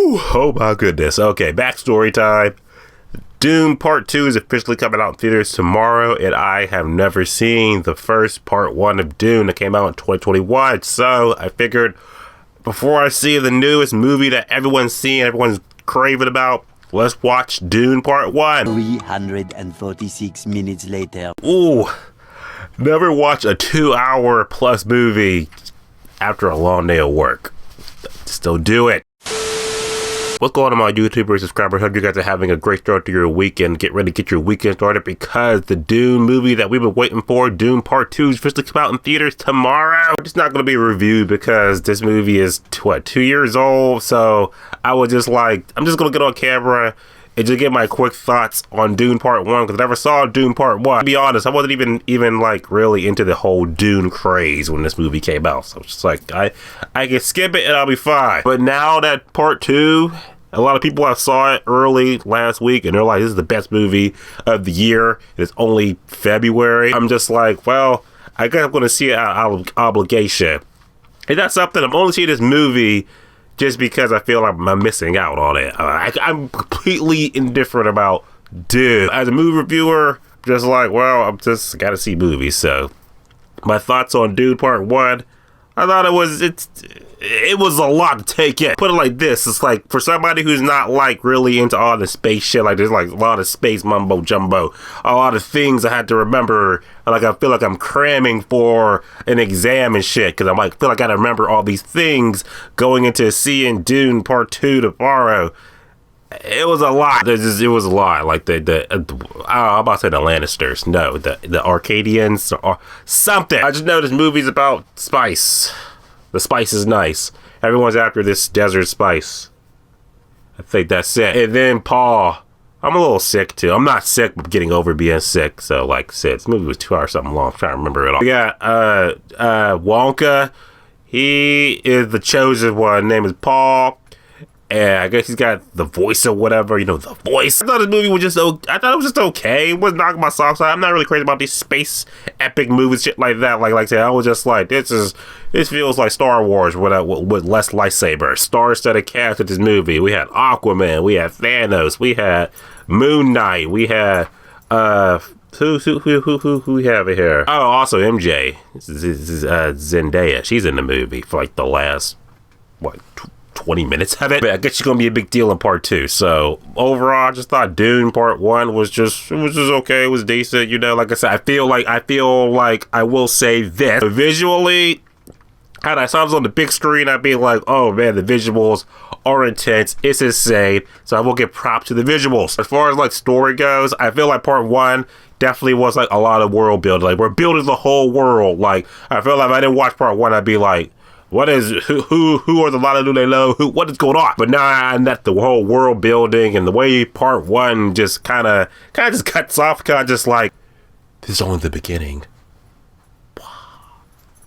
Whew, oh my goodness. Okay, backstory time. Dune Part 2 is officially coming out in theaters tomorrow, and I have never seen the first Part 1 of Dune that came out in 2021, so I figured before I see the newest movie that everyone's seeing, everyone's craving about, let's watch Dune Part 1. 346 minutes later. Ooh, never watch a 2-hour plus movie after a long day of work. Still do it. What's going on, my YouTuber subscribers? Hope you guys are having a great start to your weekend. Get ready to get your weekend started because the Dune movie that we've been waiting for, Dune Part 2, is officially come out in theaters tomorrow. It's not going to be a review because this movie is, 2 years old? So I was just like, I'm just going to get on camera and just get my quick thoughts on Dune Part 1 because I never saw Dune Part 1. To be honest, I wasn't even like really into the whole Dune craze when this movie came out. So it's just like, I can skip it and I'll be fine. But now that Part 2, a lot of people I saw it early last week and they're like, this is the best movie of the year. It's only February. I'm just like, well, I guess I'm going to see it out of obligation. And that's something. I'm only seeing this movie just because I feel like I'm missing out on it. I'm completely indifferent about Dune. As a movie reviewer, just like, well, I'm just got to see movies. So my thoughts on Dune Part 1, I thought it was a lot to take in. Put it like this, it's like for somebody who's not like really into all the space shit, like there's like a lot of space mumbo jumbo, a lot of things I had to remember, like I feel like I'm cramming for an exam and shit, because I might feel like I gotta remember all these things going into seeing Dune Part 2 tomorrow. It was a lot. It was a lot. Like I'm about to say the Lannisters. No, the Arcadians or something. I just know this movie's about spice. The spice is nice. Everyone's after this desert spice. I think that's it. And then Paul. I'm a little sick too. I'm not sick, but getting over being sick. So like I said, this movie was 2 hours something long. I'm trying to remember it all. We got Wonka. He is the chosen one. His name is Paul. And I guess he's got the voice or whatever, the voice. I thought this movie was just okay. It wasn't knocking my socks off. I'm not really crazy about these space epic movies, shit like that. Like I said, I was just like, this feels like Star Wars with less lightsabers. Star-studded cast of this movie. We had Aquaman, we had Thanos, we had Moon Knight, we had who we have here? Oh, also MJ. This is Zendaya. She's in the movie for like the last 20 minutes of it. But I guess it's gonna be a big deal in Part 2. So overall, I just thought Dune Part 1 was just okay. It was decent. Like I said, I feel like I will say this. Visually, had I saw this on the big screen, I'd be like, oh man, the visuals are intense. It's insane. So I will give props to the visuals. As far as like story goes, I feel like Part 1 definitely was like a lot of world building. Like we're building the whole world. Like I feel like if I didn't watch Part 1, I'd be like, who are the Lalulelo? What is going on? But now that the whole world building and the way Part 1 just kind of just cuts off, kind of just like, this is only the beginning.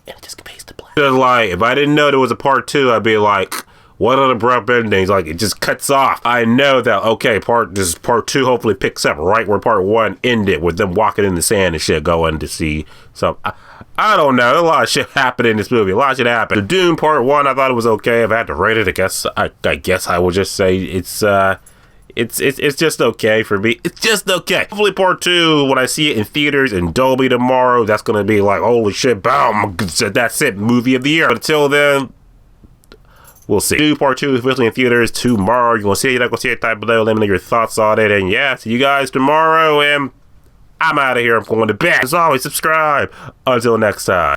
And it just fades to black. Just like, if I didn't know there was a Part 2, I'd be like, what are the abrupt endings? Like, it just cuts off. I know that, okay, Part 2 hopefully picks up right where Part 1 ended, with them walking in the sand and shit, going to see some. I don't know. A lot of shit happened in this movie. A lot of shit happened. The Dune Part 1, I thought it was okay. If I had to rate it, I guess I would just say it's just okay for me. It's just okay. Hopefully Part 2, when I see it in theaters in Dolby tomorrow, that's gonna be like, holy shit, boom, that's it, movie of the year. But until then, we'll see. Dune Part 2 is officially in theaters tomorrow. You're gonna see it, you're not gonna see it, type below, let me know your thoughts on it. And yeah, see you guys tomorrow, and I'm out of here. I'm going to bed. As always, subscribe. Until next time.